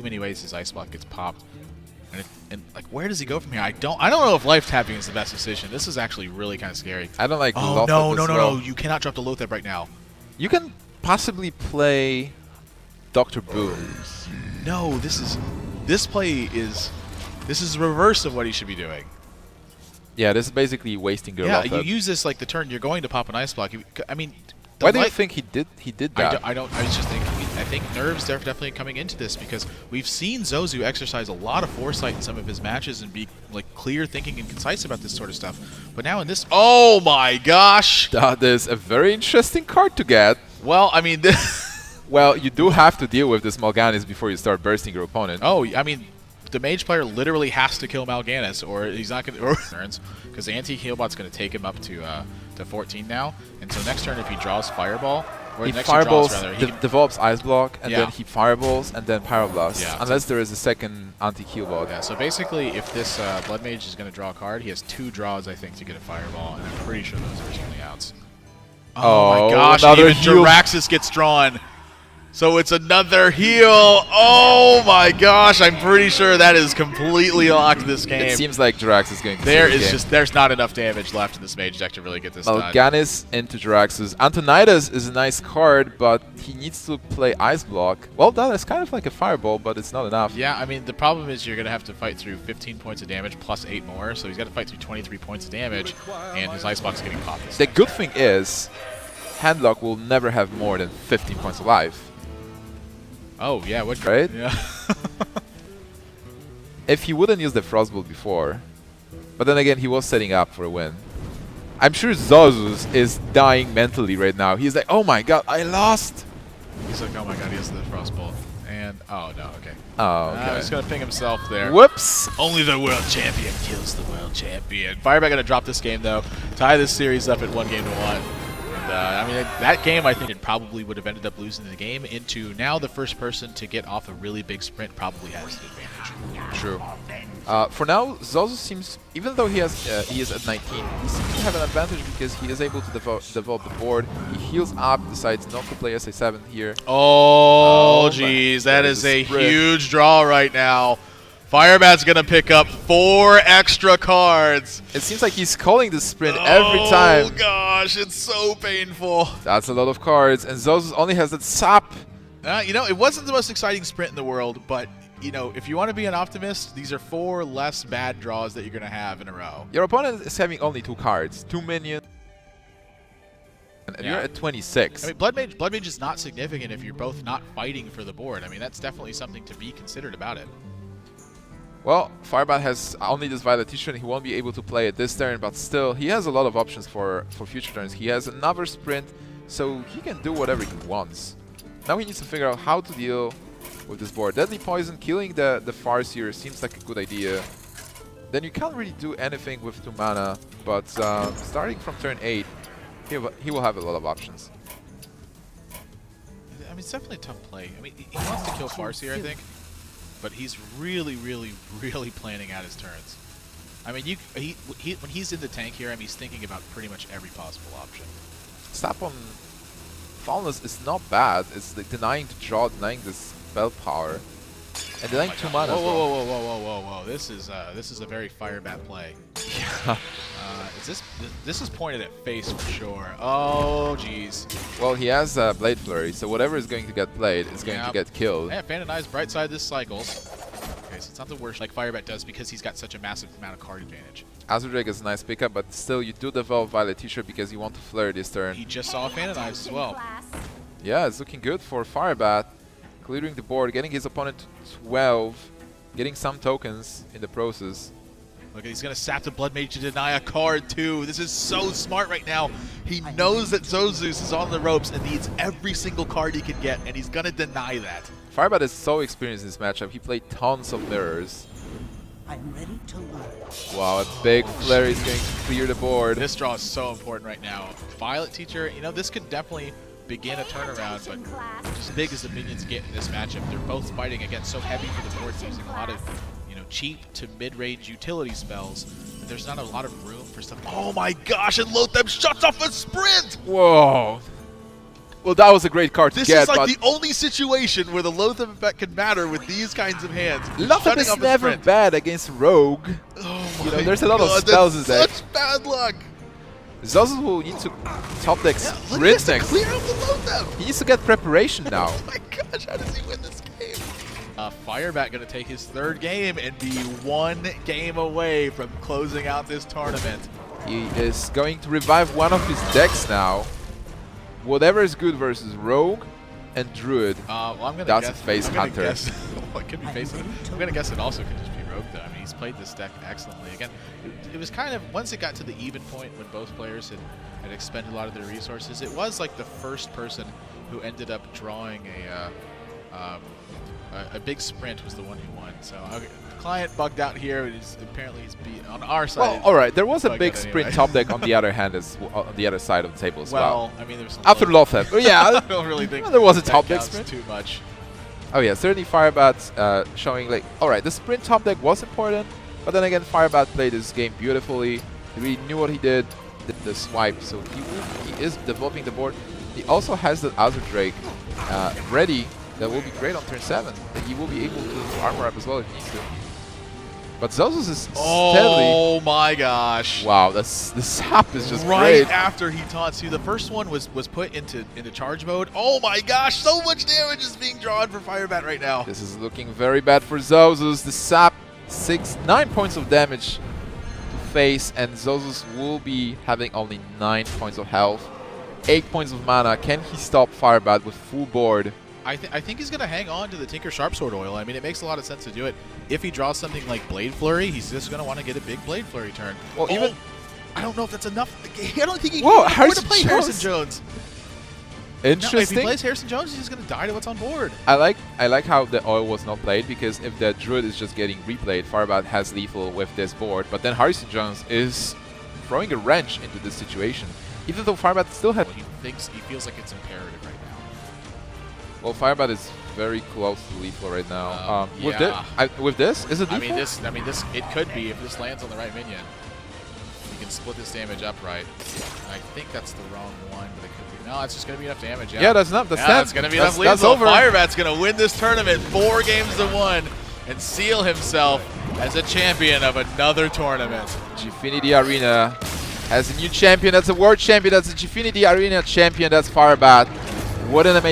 many ways his ice block gets popped. And like, where does he go from here? I don't know if life tapping is the best decision. This is actually really kind of scary. I don't like. Oh no! You cannot drop the Lothar right now. You can possibly play Dr. Boom. No, this play is the reverse of what he should be doing. Yeah, this is basically wasting your Yeah, Lothar. you use this like the turn you're going to pop an ice block. I mean, why do you think he did that? I was just thinking. I think nerves are definitely coming into this because we've seen Zozu exercise a lot of foresight in some of his matches and be like clear thinking and concise about this sort of stuff. But now in this, oh my gosh! That is a very interesting card to get. Well, I mean, well, you do have to deal with this Mal'Ganis before you start bursting your opponent. Oh, I mean, the mage player literally has to kill Mal'Ganis, or he's not going to turns because the anti-healbot's going to take him up to 14 now. And so next turn, if he draws Fireball, or he next fireballs, turn draws, rather, he develops Ice Block, and Yeah. then he fireballs, and then Pyroblast. Yeah. Unless there is a second anti-heal bot. Yeah, so basically, if this Blood Mage is going to draw a card, he has 2 draws, I think, to get a Fireball, and I'm pretty sure those are his only outs. Oh my gosh, another even heal. Jiraxxus gets drawn. So it's another heal. Oh my gosh, I'm pretty sure that is completely locked this game. It seems like Jiraxxus is going to There save the is game. just, there's not enough damage left in this mage deck to really get this done. Mal'Ganis into Jiraxxus. Antonidas is a nice card, but he needs to play Ice Block. Well, that is kind of like a Fireball, but it's not enough. Yeah, I mean, the problem is you're going to have to fight through 15 points of damage plus 8 more, so he's got to fight through 23 points of damage, and his Ice Block's getting popped. The good thing is, Handlock will never have more than 15 points of life. Oh, yeah, what? Right? Yeah. If he wouldn't use the Frostbolt before, but then again, he was setting up for a win. I'm sure Zozus is dying mentally right now. He's like, oh my god, I lost! He's like, oh my god, he has the Frostbolt. And, oh no, okay. Oh, okay. He's going to ping himself there. Whoops! Only the world champion kills the world champion. Firebat going to drop this game, though. Tie this series up at 1-1. And, I mean, that game, I think, it probably would have ended up losing the game into now the first person to get off a really big sprint probably has the advantage. True. For now, Zozus seems, even though he is at 19, he seems to have an advantage because he is able to develop the board. He heals up, decides not to play SA7 here. Oh, jeez, that is a huge draw right now. Firebat's going to pick up 4 extra cards. It seems like he's calling the sprint every time. Oh, gosh, it's so painful. That's a lot of cards, and Zozus only has that sap. You know, it wasn't the most exciting sprint in the world, but, you know, if you want to be an optimist, these are 4 less bad draws that you're going to have in a row. Your opponent is having only 2 cards, 2 minions, and you're at 26. I mean, Blood Mage is not significant if you're both not fighting for the board. I mean, that's definitely something to be considered about it. Well, Firebat has only this Violet T-shirt and he won't be able to play it this turn, but still, he has a lot of options for future turns. He has another sprint, so he can do whatever he wants. Now he needs to figure out how to deal with this board. Deadly Poison, killing the Farseer seems like a good idea. Then you can't really do anything with 2 mana, but starting from turn 8, he will have a lot of options. I mean, it's definitely a tough play. I mean, he wants to kill Farseer, I think. But he's really, really, really planning out his turns. I mean, when he's in the tank here, I mean, he's thinking about pretty much every possible option. Stop on Foulness is not bad. It's like denying the draw, denying the spell power, and denying 2 mana. Whoa! This is a very Firebat play. Yeah. This is pointed at face for sure. Oh, jeez. Well, he has Blade Flurry, so whatever is going to get played is going to get killed. Yeah, Fan and Eye's bright side this cycles. Okay, so it's not the worst like Firebat does because he's got such a massive amount of card advantage. Azure is a nice pickup, but still you do develop Violet T-shirt because you want to flurry this turn. He just saw Fan and Eyes as well. Yeah, it's looking good for Firebat. Clearing the board, getting his opponent to 12, getting some tokens in the process. Look, he's going to sap the Blood Mage to deny a card, too. This is so smart right now. He knows that Zozus is on the ropes and needs every single card he can get, and he's going to deny that. Firebat is so experienced in this matchup. He played tons of mirrors. I'm ready to learn. Wow, a big flurry is going to clear the board. This draw is so important right now. Violet Teacher, you know, this could definitely begin a turnaround, but as big as the minions get in this matchup, they're both fighting against so heavy for the board, using a lot of, you know, cheap to mid-range utility spells. But there's not a lot of room for stuff. Oh my gosh, and Lothar shuts off a sprint! Whoa! Well, that was a great card to This get, is like but the only situation where the Loatheb effect can matter with these kinds of hands. Loatheb Shutting is off a never sprint. bad against Rogue. Oh You know, my there's a lot of God, spells in that's there. such bad luck. Zozus will need to top deck Yeah, look at Sprint this to next. clear out the Loatheb. He needs to get preparation now. Oh my gosh, how does he win this game? Firebat going to take his 3rd game and be 1 game away from closing out this tournament. He is going to revive one of his decks now. Whatever is good versus Rogue and Druid. Well, I'm gonna That's guess, a face I'm gonna hunter. Guess, what could be face hunter? I'm gonna guess it also could just be Rogue though. I mean, he's played this deck excellently. Again, it was kind of once it got to the even point when both players had expended a lot of their resources. It was like the first person who ended up drawing a big sprint was the one who won. So okay, the client bugged out here. Apparently he's beat on our side. Well, all right. There was a bugged big out sprint anyway. top deck on the other hand, on the other side of the table as well. I mean, there's some After Loatheb. Oh, yeah. I don't really think there was a that top deck counts sprint. too much. Oh yeah, certainly Firebat showing like, all right, the sprint top deck was important, but then again, Firebat played this game beautifully. He really knew what he did, the swipe, so he is developing the board. He also has the Azure Drake ready. That will be great on turn 7. And he will be able to armor up as well if he needs to. But Zozus is steadily. Oh my gosh! Wow, the sap is just right great. after he taunts you. The first one was put into charge mode. Oh my gosh! So much damage is being drawn for Firebat right now. This is looking very bad for Zozus. The sap 9 points of damage to face, and Zozus will be having only 9 points of health, 8 points of mana. Can he stop Firebat with full board? I think he's going to hang on to the Tinker Sharpsword oil. I mean, it makes a lot of sense to do it. If he draws something like Blade Flurry, he's just going to want to get a big Blade Flurry turn. Well, even I don't know if that's enough. I don't think he Whoa, can afford to Harrison play Jones. Harrison Jones. No, if he interesting. plays Harrison Jones, he's just going to die to what's on board. I like how the oil was not played, because if the Druid is just getting replayed, Firebat has lethal with this board. But then Harrison Jones is throwing a wrench into this situation, even though Firebat still had. He feels like it's imperative right now. Well, Firebat is very close to lethal right now. Yeah. With this, is it I lethal? mean, this. It could be if this lands on the right minion. You can split this damage up right. I think that's the wrong one, but it could be. No, it's just gonna be enough damage. Yeah, Yeah, that's enough. That's That's gonna be enough lethal. That's over. Firebat's gonna win this tournament 4 games to 1 and seal himself as a champion of another tournament. Gfinity Arena has a new champion. That's a world champion. That's a Gfinity Arena champion. That's Firebat. What an amazing.